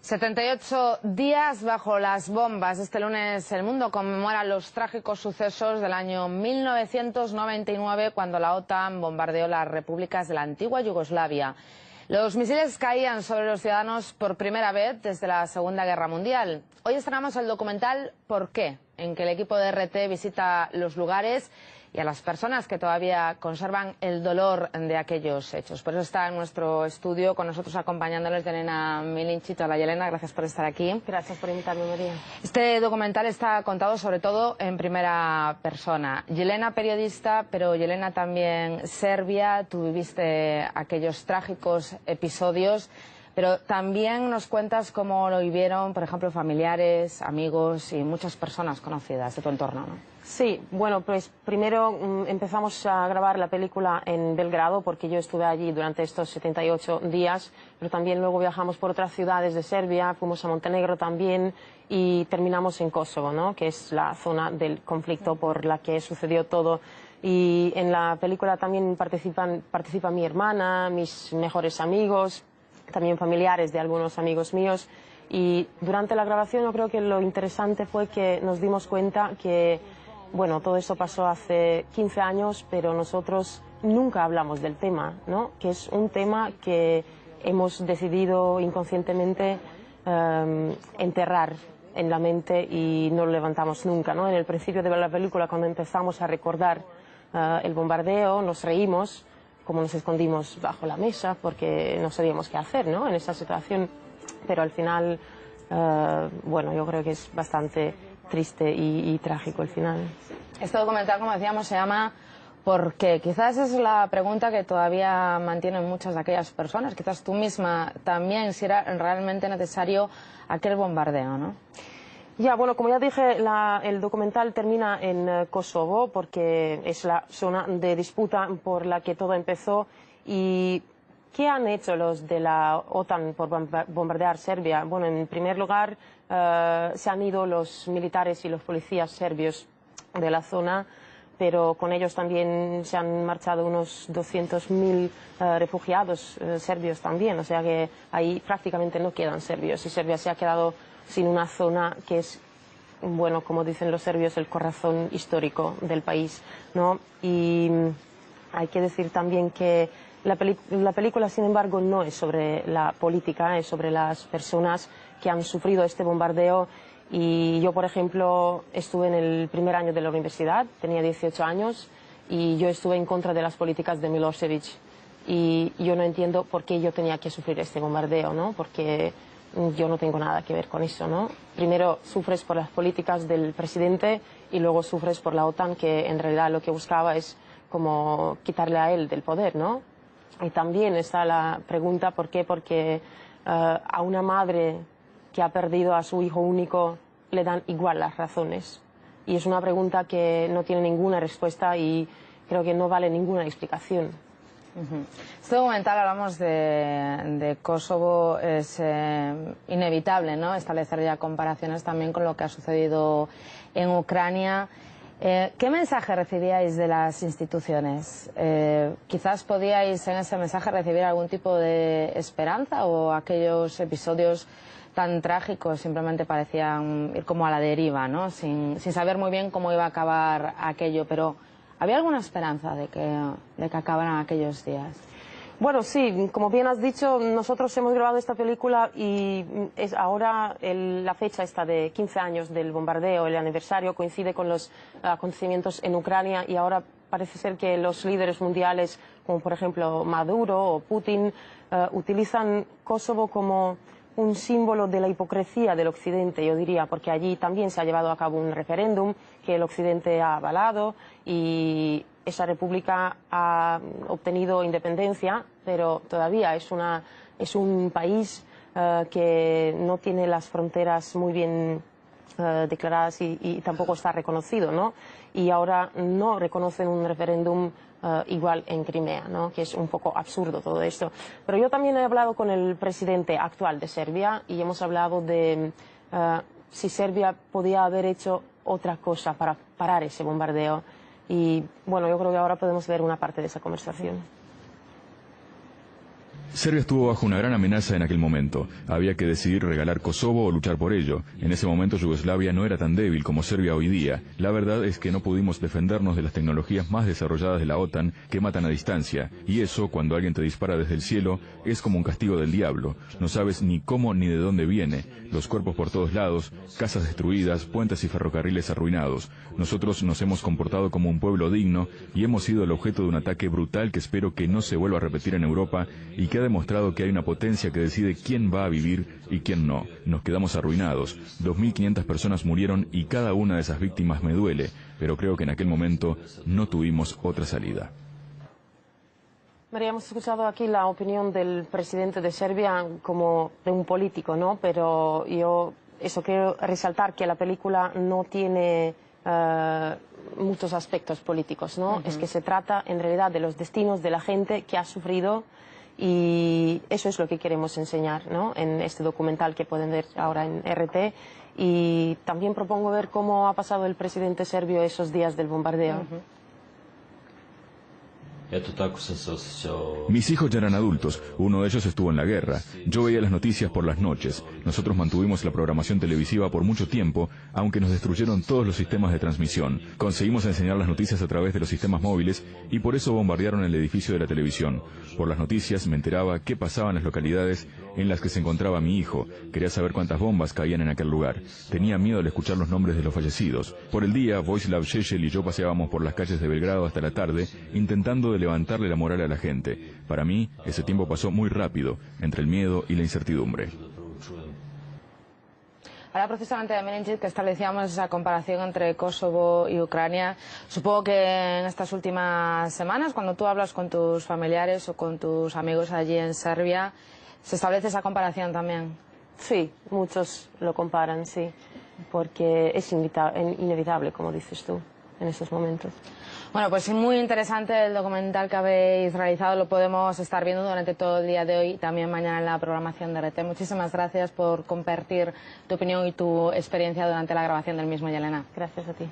78 días bajo las bombas. Este lunes el mundo conmemora los trágicos sucesos del año 1999, cuando la OTAN bombardeó las repúblicas de la antigua Yugoslavia. Los misiles caían sobre los ciudadanos por primera vez desde la Segunda Guerra Mundial. Hoy estrenamos el documental ¿Por qué?, en que el equipo de RT visita los lugares y a las personas que todavía conservan el dolor de aquellos hechos. Por eso está en nuestro estudio con nosotros acompañándoles Yelena Milinchito. Hola Yelena, gracias por estar aquí. Gracias por invitarme, María. Este documental está contado sobre todo en primera persona. Yelena, periodista, pero Yelena también serbia. Tú viviste aquellos trágicos episodios, pero también nos cuentas cómo lo vivieron, por ejemplo, familiares, amigos y muchas personas conocidas de tu entorno, ¿no? Sí, bueno, pues primero empezamos a grabar la película en Belgrado, porque yo estuve allí durante estos 78 días, pero también luego viajamos por otras ciudades de Serbia, fuimos a Montenegro también y terminamos en Kosovo, ¿no?, que es la zona del conflicto por la que sucedió todo. Y en la película también participa mi hermana, mis mejores amigos, también familiares de algunos amigos míos. Y durante la grabación yo creo que lo interesante fue que nos dimos cuenta que, bueno, todo eso pasó hace 15 años, pero nosotros nunca hablamos del tema, ¿no?, que es un tema que hemos decidido inconscientemente enterrar en la mente y no lo levantamos nunca, ¿no? En el principio de la película, cuando empezamos a recordar el bombardeo, nos reímos, como nos escondimos bajo la mesa, porque no sabíamos qué hacer, ¿no?, en esa situación. Pero al final, bueno, yo creo que es bastante triste y trágico el final. Este documental, como decíamos, se llama ¿Por qué? Quizás es la pregunta que todavía mantienen muchas de aquellas personas, quizás tú misma también, si era realmente necesario aquel bombardeo, ¿no? Ya, bueno, como ya dije, el documental termina en Kosovo, porque es la zona de disputa por la que todo empezó. ¿Y qué han hecho los de la OTAN por bombardear Serbia? Bueno, en primer lugar, se han ido los militares y los policías serbios de la zona, pero con ellos también se han marchado unos 200.000 refugiados serbios también, o sea que ahí prácticamente no quedan serbios y Serbia se ha quedado sin una zona que es, bueno, como dicen los serbios, el corazón histórico del país, ¿no? Y hay que decir también que la película, sin embargo, no es sobre la política, es sobre las personas que han sufrido este bombardeo. Y yo, por ejemplo, estuve en el primer año de la universidad, tenía 18 años, y yo estuve en contra de las políticas de Milosevic. Y yo no entiendo por qué yo tenía que sufrir este bombardeo, ¿no? Porque yo no tengo nada que ver con eso, ¿no? Primero sufres por las políticas del presidente y luego sufres por la OTAN, que en realidad lo que buscaba es como quitarle a él del poder, ¿no? Y también está la pregunta ¿por qué? Porque a una madre que ha perdido a su hijo único le dan igual las razones. Y es una pregunta que no tiene ninguna respuesta y creo que no vale ninguna explicación. Este documental, hablamos de Kosovo, es inevitable, ¿no?, establecer ya comparaciones también con lo que ha sucedido en Ucrania. ¿Qué mensaje recibíais de las instituciones? ¿Quizás podíais en ese mensaje recibir algún tipo de esperanza, o aquellos episodios tan trágicos simplemente parecían ir como a la deriva, ¿no?, sin saber muy bien cómo iba a acabar aquello? Pero ¿había alguna esperanza de que acabaran aquellos días? Bueno, sí, como bien has dicho, nosotros hemos grabado esta película y ahora la fecha está de 15 años del bombardeo, el aniversario coincide con los acontecimientos en Ucrania, y ahora parece ser que los líderes mundiales, como por ejemplo Maduro o Putin, utilizan Kosovo como un símbolo de la hipocresía del Occidente, yo diría, porque allí también se ha llevado a cabo un referéndum que el Occidente ha avalado y esa república ha obtenido independencia, pero todavía es un país que no tiene las fronteras muy bien declaradas y tampoco está reconocido, ¿no? Y ahora no reconocen un referéndum igual en Crimea, ¿no?, que es un poco absurdo todo esto. Pero yo también he hablado con el presidente actual de Serbia y hemos hablado de si Serbia podía haber hecho otra cosa para parar ese bombardeo. Y bueno, yo creo que ahora podemos ver una parte de esa conversación. Serbia estuvo bajo una gran amenaza en aquel momento. Había que decidir regalar Kosovo o luchar por ello. En ese momento Yugoslavia no era tan débil como Serbia hoy día. La verdad es que no pudimos defendernos de las tecnologías más desarrolladas de la OTAN que matan a distancia. Y eso, cuando alguien te dispara desde el cielo, es como un castigo del diablo. No sabes ni cómo ni de dónde viene. Los cuerpos por todos lados, casas destruidas, puentes y ferrocarriles arruinados. Nosotros nos hemos comportado como un pueblo digno y hemos sido el objeto de un ataque brutal que espero que no se vuelva a repetir en Europa y que ha demostrado que hay una potencia que decide quién va a vivir y quién no. Nos quedamos arruinados. 2.500 personas murieron y cada una de esas víctimas me duele, pero creo que en aquel momento no tuvimos otra salida. María, hemos escuchado aquí la opinión del presidente de Serbia como de un político, ¿no? Pero yo quiero resaltar que la película no tiene muchos aspectos políticos, ¿no? Es que se trata en realidad de los destinos de la gente que ha sufrido y eso es lo que queremos enseñar, ¿no? En este documental que pueden ver ahora en RT. Y también propongo ver cómo ha pasado el presidente serbio esos días del bombardeo. Mis hijos ya eran adultos, uno de ellos estuvo en la guerra. Yo veía las noticias por las noches. Nosotros mantuvimos la programación televisiva por mucho tiempo, aunque nos destruyeron todos los sistemas de transmisión. Conseguimos enseñar las noticias a través de los sistemas móviles y por eso bombardearon el edificio de la televisión. Por las noticias me enteraba qué pasaba en las localidades en las que se encontraba mi hijo. Quería saber cuántas bombas caían en aquel lugar. Tenía miedo al escuchar los nombres de los fallecidos. Por el día, Vojislav Šešelj y yo paseábamos por las calles de Belgrado hasta la tarde, intentando levantarle la moral a la gente. Para mí, ese tiempo pasó muy rápido, entre el miedo y la incertidumbre. Ahora precisamente de Milenchik, que establecíamos esa comparación entre Kosovo y Ucrania. Supongo que en estas últimas semanas, cuando tú hablas con tus familiares o con tus amigos allí en Serbia, ¿se establece esa comparación también? Sí, muchos lo comparan, sí, porque es inevitable, como dices tú, en estos momentos. Bueno, pues muy interesante el documental que habéis realizado, lo podemos estar viendo durante todo el día de hoy y también mañana en la programación de RT. Muchísimas gracias por compartir tu opinión y tu experiencia durante la grabación del mismo, Yelena. Gracias a ti.